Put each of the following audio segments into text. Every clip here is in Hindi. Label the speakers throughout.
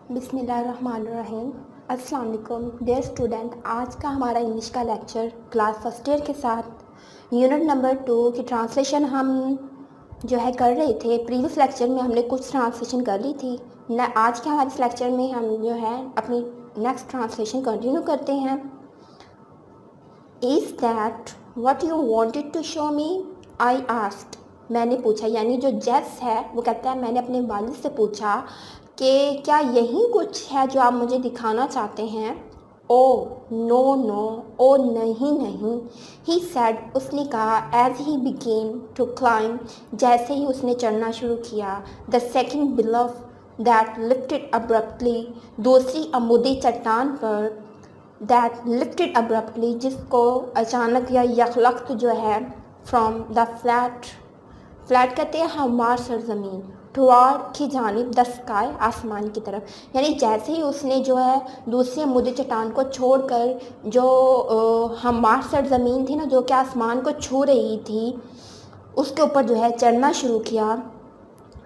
Speaker 1: बिस्मिल्लाहिर्रहमानिर्रहीम। अस्सलाम वालेकुम डियर स्टूडेंट। आज का हमारा इंग्लिश का लेक्चर क्लास फर्स्ट ईयर के साथ यूनिट नंबर 2 की ट्रांसलेशन हम जो है कर रहे थे। प्रीवियस लेक्चर में हमने कुछ ट्रांसलेशन कर ली थी न। आज के हमारे इस लेक्चर में हम जो है अपनी नेक्स्ट ट्रांसलेशन कंटिन्यू करते हैं। Is that what you wanted to show me? I asked. मैंने पूछा, यानी जो जेस है वो कहता है मैंने अपने वालिद से पूछा कि क्या यही कुछ है जो आप मुझे दिखाना चाहते हैं? ओ नो नो, ओ नहीं नहीं। ही सेड, उसने कहा, as he began to climb, जैसे ही उसने चढ़ना शुरू किया। The second bluff that lifted abruptly, दूसरी अमूदी चट्टान पर। दैट लिफ्टेड अब्रप्टली, जिसको अचानक या यखलख्त जो है फ्रॉम द फ्लैट, फ्लैट कहते हैं हमार सरजमीन, टुवार्ड की जानिब, द स्काई, आसमान की तरफ। यानी जैसे ही उसने जो है दूसरी अमूदी चट्टान को छोड़कर जो हमार सरजमीन थी ना, जो कि आसमान को छू रही थी, उसके ऊपर जो है चढ़ना शुरू किया।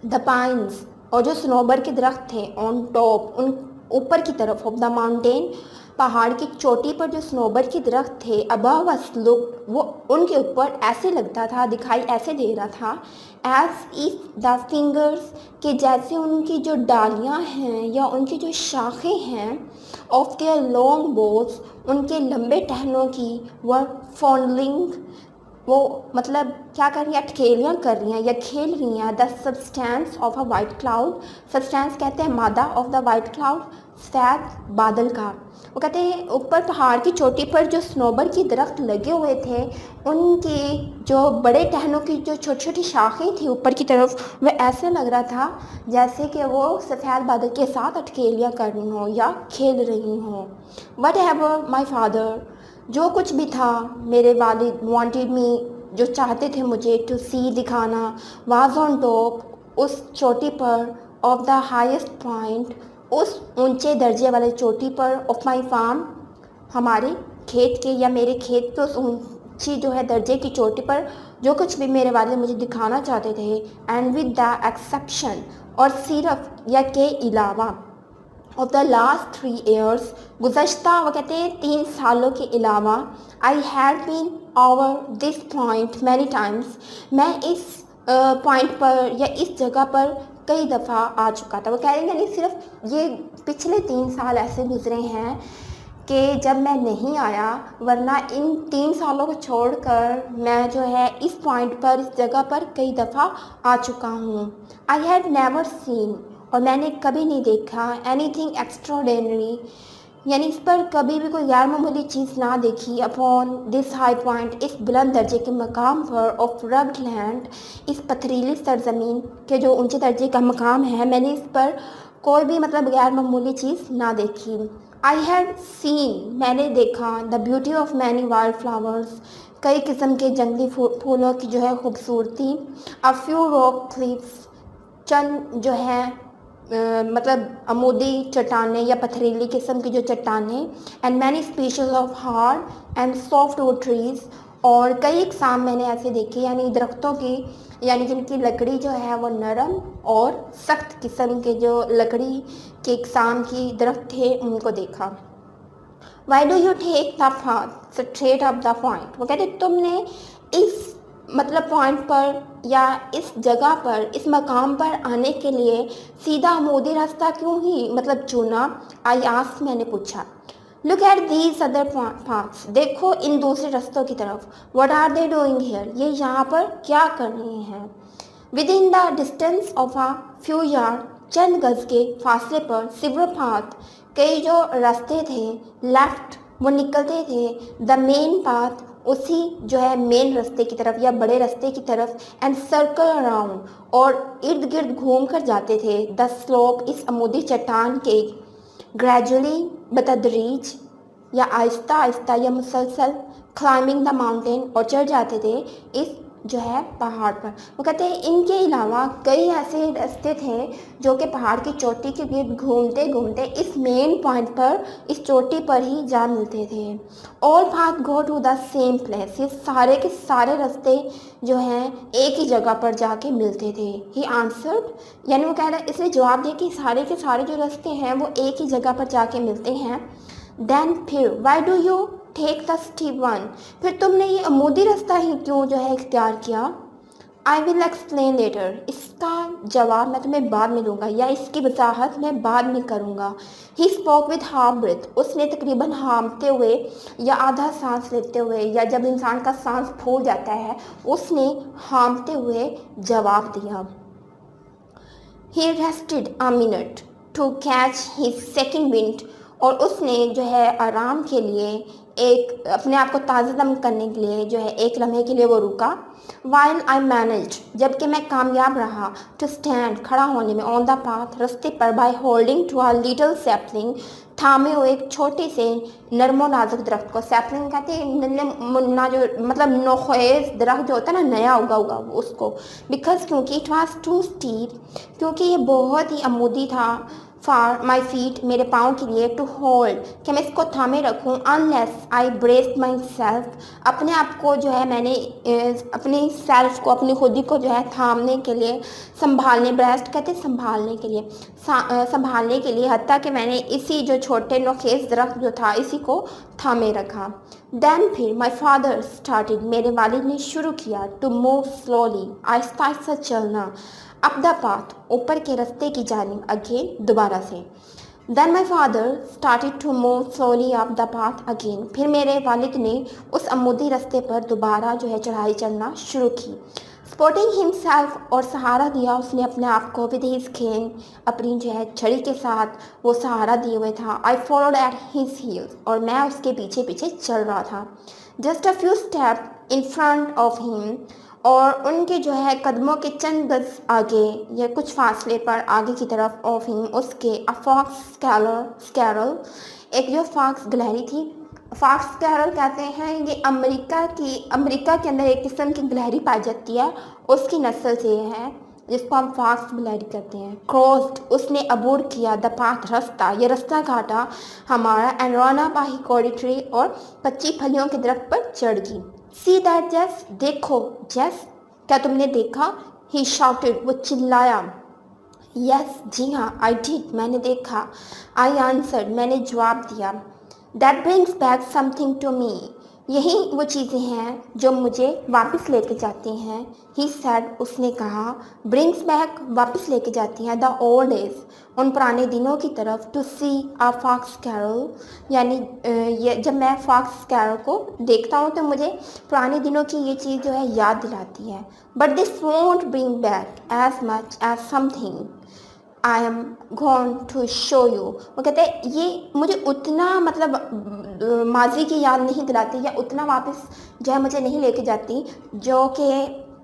Speaker 1: द पाइन्स, और जो सनोबर के दरख्त थे, ऑन टॉप, उन ऊपर की तरफ ऑफ द माउंटेन, पहाड़ की चोटी पर जो सनोबर के दरख्त थे, अबव अस लुक, वो उनके ऊपर ऐसे लगता था, दिखाई ऐसे दे रहा था, एज इफ द फिंगर्स, के जैसे उनकी जो डालियां हैं या उनकी जो शाखें हैं, ऑफ देयर लॉन्ग बोज, उनके लंबे टहनों की, वर फॉन्डलिंग, वो मतलब क्या कर रही हैं, अटखेलियाँ कर रही हैं या खेल रही हैं। The substance of a white cloud, substance कहते हैं मादा, ऑफ द वाइट क्लाउड, सफ़ेद बादल का। वो कहते हैं ऊपर पहाड़ की चोटी पर जो स्नोबर की दरख्त लगे हुए थे, उनके जो बड़े टहनों की जो छोटी छोटी शाखें थी ऊपर की तरफ, वह ऐसे लग रहा था जैसे कि वो सफ़ेद बादल के साथ अटखेलियाँ कर रही हों या खेल रही हों। वट एवर माई फादर, जो कुछ भी था मेरे वालिद, वांटेड मी, जो चाहते थे मुझे, टू सी, दिखाना, वाज ऑन टॉप, उस चोटी पर, ऑफ द हाईएस्ट पॉइंट, उस ऊंचे दर्जे वाले चोटी पर, ऑफ माई फार्म, हमारे खेत के या मेरे खेत के उस ऊंची जो है दर्जे की चोटी पर जो कुछ भी मेरे वालिद मुझे दिखाना चाहते थे। एंड विद द एक्सेप्शन, और सिर्फ या के अलावा, ऑफ द लास्ट 3 years, गुज़श्ता वो कहते हैं 3 सालों के अलावा, I had been over this point many times, मैं इस पॉइंट पर या इस जगह पर कई दफ़ा आ चुका था। वो कह रहे हैं नहीं, सिर्फ ये पिछले 3 साल ऐसे गुजरे हैं कि जब मैं नहीं आया, वरना इन 3 सालों को छोड़कर मैं जो है इस पॉइंट पर, इस जगह पर कई दफ़ा आ चुका हूँ। आई हैड नेवर सीन, और मैंने कभी नहीं देखा, एनीथिंग एक्स्ट्राऑर्डिनरी, यानी इस पर कभी भी कोई गैर मामूली चीज़ ना देखी। अपॉन दिस हाई पॉइंट, इस बुलंद दर्जे के मकाम पर, ऑफ रग्ड लैंड, इस पथरीली सरजमीन के जो ऊंचे दर्जे का मकाम है, मैंने इस पर कोई भी मतलब गैर मामूली चीज़ ना देखी। आई हैड सीन, मैंने देखा, the beauty of many wild flowers, कई किस्म के जंगली फूलों की जो है खूबसूरती। अ फ्यू रॉक क्लिफ्स, चंद जो है मतलब अमूदी चट्टानें या पथरीली किस्म की जो चट्टानें। And many species of hard and soft wood trees, और कई इकसाम मैंने ऐसे देखे, यानी दरख्तों की, यानी जिनकी लकड़ी जो है वो नरम और सख्त किस्म के जो लकड़ी के इकसाम की दरख्त थे, उनको देखा। Why do you take the path straight up the point, वो कहते तुमने इस मतलब पॉइंट पर या इस जगह पर, इस मकाम पर आने के लिए सीधा अमूदी रास्ता क्यों ही मतलब चुना? आई आस्क, मैंने पूछा। Look at these other paths, देखो इन दूसरे रास्तों की तरफ। What are they doing here, ये यहाँ पर क्या कर रहे हैं? Within the distance of a few yard, चंद गज के फासले पर, सिवर पाथ, कई जो रास्ते थे, लेफ्ट, वो निकलते थे, द मेन पाथ, उसी जो है मेन रास्ते की तरफ या बड़े रास्ते की तरफ, एंड सर्कल अराउंड, और इर्द गिर्द घूम कर जाते थे, द स्लोप, इस अमूदी चट्टान के, ग्रेजुअली, बतदरीज या आहिस्ता आहिस्ता या मुसलसल, क्लाइंबिंग द माउंटेन, और चढ़ जाते थे इस जो है पहाड़ पर। वो कहते हैं इनके अलावा कई ऐसे रास्ते थे जो कि पहाड़ की चोटी के गिर्द घूमते घूमते इस मेन पॉइंट पर, इस चोटी पर ही जा मिलते थे। All path go to the same place, ये सारे के सारे रास्ते जो हैं एक ही जगह पर जाके मिलते थे। ही आंसर्ड, यानी वो कह रहा है, इसने जवाब दिया कि सारे के सारे जो रास्ते हैं वो एक ही जगह पर जाके मिलते हैं। देन फिर why do you take the steep one, फिर तुमने ये अमूदी रास्ता ही क्यों जो है इख्तियार किया। आई विल एक्सप्लेन लेटर, इसका जवाब मैं तुम्हें बाद में दूंगा या इसकी वजाहत मैं बाद में करूँगा। He spoke with half breath, उसने तकरीबन हामते हुए या आधा सांस लेते हुए, या जब इंसान का सांस फूल जाता है उसने हामते हुए जवाब दिया। He rested a minute to catch his second wind, और उसने जो है आराम के लिए एक अपने आप को ताज़ा करने के लिए जो है एक लम्हे के लिए वो रुका। वाइल आई मैनेज, जबकि मैं कामयाब रहा, टू स्टैंड, खड़ा होने में, ऑन द पाथ, रास्ते पर, by holding to a little sapling, थामे हुए एक छोटे से नरमो नाजुक दरख्त को। सैपलिंग कहते हैं नन्हे मुन्ना, जो मतलब नोखेज दरख्त जो होता है ना, नया उगा उगा उसको। बिकॉज क्योंकि इट वॉज टू स्टीप, क्योंकि ये बहुत ही अमूदी था। फॉर माई फीट, मेरे पाँव के लिए, टू होल्ड, कि मैं इसको थामे रखूँ। Unless I braced my self, अपने आप को जो है मैंने अपनी सेल्फ को, अपनी खुदी को जो है थामने के लिए, संभालने, ब्रेस्ट कहते हैं संभालने के लिए, संभालने के लिए, हत्ता कि मैंने इसी जो छोटे नोखेज दरख्त जो था इसी को थामे रखा। देन फिर माई फादर स्टार्टेड, मेरे वालिद ने शुरू किया, to move slowly, Aahista Aahista चलना, अप द पाथ, ऊपर के रास्ते की जानिब, अगेन, दोबारा से। Then my father started to move slowly up the path again, फिर मेरे वालिद ने उस अमूदी रास्ते पर दोबारा जो है चढ़ाई चढ़ना शुरू की। सपोर्टिंग हिमसेल्फ, और सहारा दिया उसने अपने आप को, विद हिज केन, अपनी जो है छड़ी के साथ वो सहारा दिए हुए था। I followed at his heels, और मैं उसके पीछे पीछे चल रहा था। Just a few step in front of him, और उनके जो है कदमों के चंद गज आगे या कुछ फासले पर आगे की तरफ, ऑफ हिम, उसके, अ फॉक्स स्कैरल, एक जो फॉक्स गिलहरी थी। फॉक्स स्कैरल कहते हैं ये अमेरिका के अंदर एक किस्म की गिलहरी पाई जाती है, उसकी नस्ल से है, जिसको हम फॉक्स गिलहरी कहते हैं। क्रॉस्ड, उसने अबूर किया, द पाथ, रास्ता, ये रास्ता काटा हमारा, and run up a Hickory tree, और कच्ची फलियों के दरख्त पर चढ़ गई। सी दैट जेस, देखो जेस, क्या तुमने देखा। ही शाउटेड, वो चिल्लाया। यस, जी हाँ, आई डिड, मैंने देखा। आई आंसर्ड, मैंने जवाब दिया। That brings back something to me, यही वो चीज़ें हैं जो मुझे वापस लेके जाती हैं। ही सेड, उसने कहा। ब्रिंग्स बैक, वापस लेके जाती हैं, द ओल्ड डेज, उन पुराने दिनों की तरफ। To see a fox carol, यानी ये जब मैं फॉक्स कैरल को देखता हूँ तो मुझे पुराने दिनों की ये चीज़ जो है याद दिलाती है। But this won't bring back as much as something I am going to show you, वो कहते हैं ये मुझे उतना मतलब माजी की याद नहीं दिलाती, या उतना वापस जो है मुझे नहीं लेके जाती जो कि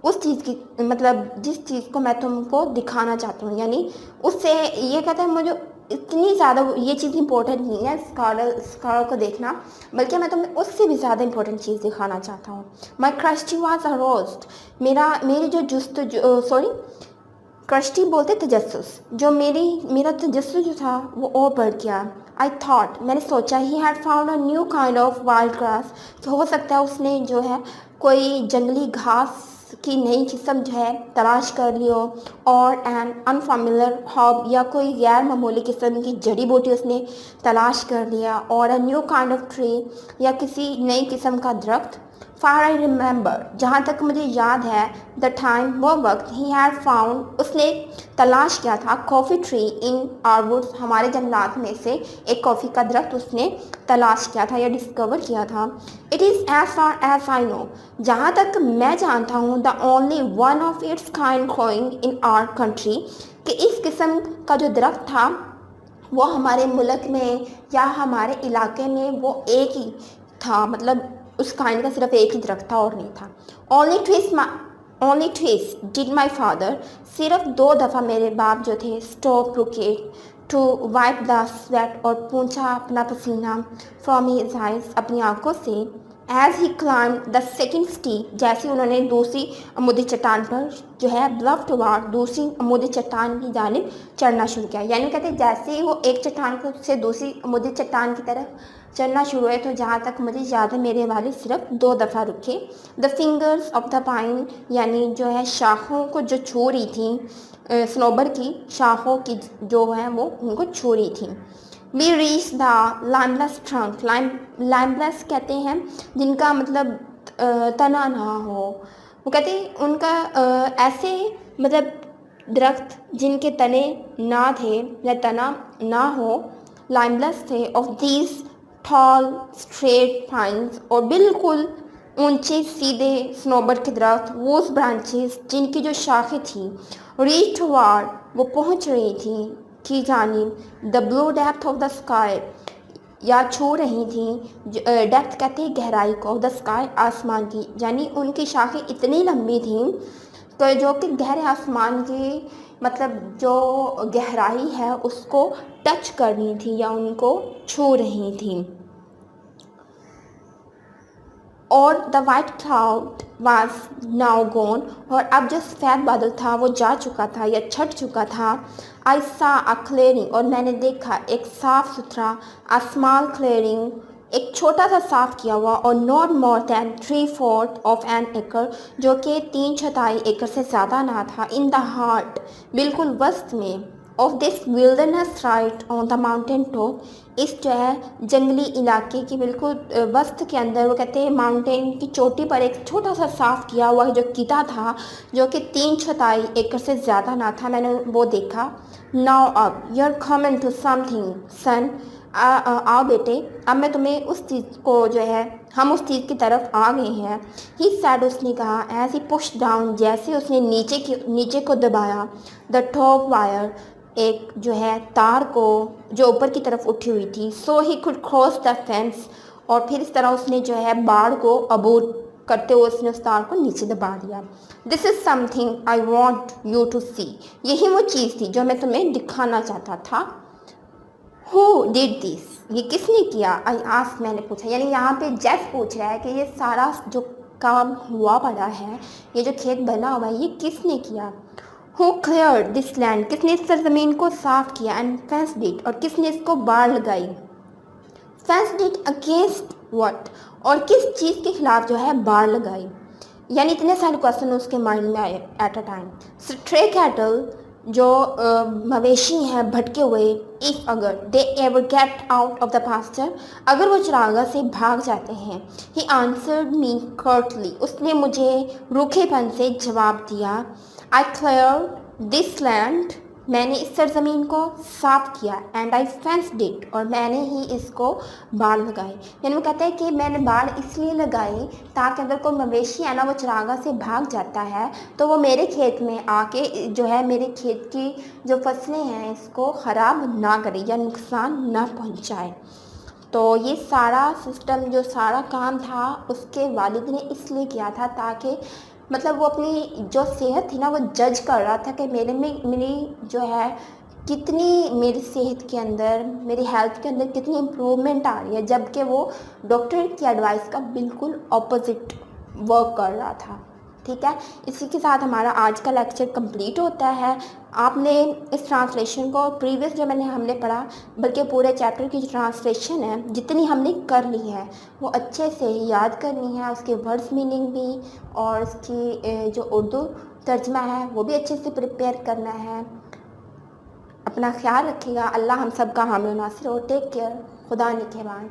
Speaker 1: उस चीज़ की, मतलब जिस चीज़ को मैं तुमको दिखाना चाहती हूँ। यानी उससे ये कहता है मुझे इतनी ज़्यादा ये चीज़ इंपॉर्टेंट नहीं है स्कॉलर को देखना, बल्कि मैं तुम्हें उससे भी ज़्यादा इंपॉर्टेंट चीज़ दिखाना चाहता हूँ। माई क्रस्टी वाज अ रोस्ट, मेरी जो सॉरी कृष्टि बोलते तजस्सुस, जो मेरा तजस्सुस जो था वो और बढ़ गया। आई थॉट, मैंने सोचा, he had found a new kind of wild grass, कि हो सकता है उसने जो है कोई जंगली घास की नई किस्म जो है तलाश कर ली हो, और एन अनफेमिलियर हर्ब, या कोई गैर मामूली किस्म की जड़ी बूटी उसने तलाश कर लिया, और a new kind of tree, या किसी नई किस्म का दरख्त। फार आई रिमेंबर, जहाँ तक मुझे याद है, द टाइम, वो वक्त, ही हैड फाउंड, उसने तलाश किया था, coffee tree in our woods, हमारे जंगलात में से एक कॉफ़ी का दरख्त उसने तलाश किया था या डिस्कवर किया था। It is as far as I know, जहाँ तक मैं जानता हूँ, the only one of its kind growing in our country, कि इस किस्म का जो दरख्त था वो हमारे मुल्क में या हमारे इलाके में वो एक ही था, मतलब उस काइंड का सिर्फ एक ही दरख्त था और नहीं था। Only twice did my father, सिर्फ 2 दफ़ा मेरे बाप जो थे स्टॉप, रुके, टू वाइप द स्वेट, और पूंछा अपना पसीना, फ्रॉम हिज आइज, अपनी आंखों से, as he climbed the second steep, जैसे उन्होंने दूसरी अमूदी चट्टान पर जो है ब्लफ टुवार्ड दूसरी अमूदी चट्टान की जानिब चढ़ना शुरू किया। यानी कहते हैं जैसे ही वो एक चट्टान से दूसरी अमूदी चट्टान की तरफ चढ़ना शुरू हुए तो जहाँ तक मुझे याद है मेरे वालिद सिर्फ 2 दफ़ा रुके। The fingers of the pine, यानी जो है शाखों को जो छू रही थी, स्नोबर की शाखों की जो है वो उनको छू रही थी। We reach the limbless trunk, limbless कहते हैं जिनका मतलब तना ना हो। वो कहते हैं उनका ऐसे मतलब दरख्त जिनके तने ना थे या तना ना हो, लाइमलेस थे। Of these tall straight pines, और बिल्कुल ऊंचे सीधे स्नोबर के दरख्त, वो ब्रांचेस जिनकी जो शाखें थी रीच टुवार्ड, वो पहुंच रही थी की जानिब the blue depth of the sky, या छू रही थी। डेप्थ कहते हैं गहराई को, द स्काई आसमान की, यानी उनकी शाखें इतनी लंबी थी तो जो कि गहरे आसमान की मतलब जो गहराई है उसको टच कर रही थी या उनको छू रही थी। और the white cloud was now gone, और अब जो सफ़ेद बादल था वो जा चुका था या छट चुका था। आई सा अ क्लियरिंग, और मैंने देखा एक साफ़ सुथरा, अ स्मॉल क्लियरिंग, एक छोटा सा साफ़ किया हुआ, और not more than 3/4 of an acre, जो कि 3/4 एकड़ से ज़्यादा ना था। इन द हार्ट, बिल्कुल वस्त में, of this wilderness right on the mountain top, इस जो है जंगली इलाके की बिल्कुल वस्त के अंदर, वो कहते हैं माउंटेन की चोटी पर एक छोटा सा साफ़ किया हुआ जो किला था जो कि 3/4 एकड़ से ज़्यादा ना था, मैंने वो देखा। नाउ अब you are coming to something son, आओ बेटे, अब मैं तुम्हें उस चीज़ को जो है हम उस चीज़ की तरफ आ गए हैं। ही सैड, उसने कहा, एज ही पुश डाउन, जैसे उसने नीचे को दबाया, द टॉप वायर, एक जो है तार को जो ऊपर की तरफ उठी हुई थी। So he could cross the fence, और फिर इस तरह उसने जो है बाड़ को अबूर करते हुए उसने उस तार को नीचे दबा दिया। This is something I want you to see, यही वो चीज़ थी जो मैं तुम्हें दिखाना चाहता था। हु डिड दिस, ये किसने किया? आई आस्क्ड, मैंने पूछा। यानी यहाँ पे जेफ पूछ रहा है कि ये सारा जो काम हुआ पड़ा है, ये जो खेत बना हुआ है, ये किसने किया? हु क्लियर्ड दिस लैंड, किसने इस सरजमीन को साफ किया? एंड फेंस्ड इट, और किसने इसको बाढ़ लगाई? फेंस्ड इट अगेंस्ट व्हाट, और किस चीज़ के खिलाफ जो है बाढ़ लगाई? यानी इतने सारे क्वेश्चन उसके माइंड में आए at a time. Stray cattle, जो मवेशी हैं भटके हुए, इफ़ अगर they ever get out of the pasture, अगर वो चरागाह से भाग जाते हैं। ही आंसर्ड मी कर्टली, उसने मुझे रूखेपन से जवाब दिया। आई क्लियर्ड दिस लैंड, मैंने इस सरजमीन को साफ किया। एंड आई फेंस्ड इट, और मैंने ही इसको बाड़ लगाई। यानी वो कहते हैं कि मैंने बाड़ इसलिए लगाई ताकि अगर कोई मवेशी है ना वो चरागाह से भाग जाता है तो वो मेरे खेत में आके जो है मेरे खेत की जो फसलें हैं इसको ख़राब ना करे या नुकसान ना पहुंचाए। तो ये सारा सिस्टम जो सारा काम था उसके वालिद ने इसलिए किया था ताकि मतलब वो अपनी जो सेहत थी ना वो जज कर रहा था कि मेरी जो है कितनी मेरी सेहत के अंदर, मेरी हेल्थ के अंदर कितनी इम्प्रूवमेंट आ रही है, जबकि वो डॉक्टर की एडवाइस का बिल्कुल ऑपोजिट वर्क कर रहा था। ठीक है, इसी के साथ हमारा आज का लेक्चर कंप्लीट होता है। आपने इस ट्रांसलेशन को प्रीवियस जो हमने पढ़ा, बल्कि पूरे चैप्टर की जो ट्रांसलेशन है जितनी हमने कर ली है वो अच्छे से याद करनी है, उसके वर्ड्स मीनिंग भी और उसकी जो उर्दू तर्जमा है वो भी अच्छे से प्रिपेयर करना है। अपना ख्याल रखिएगा। अल्लाह हम सब का हामी नासिर हो। Take care. खुदा निगहबान।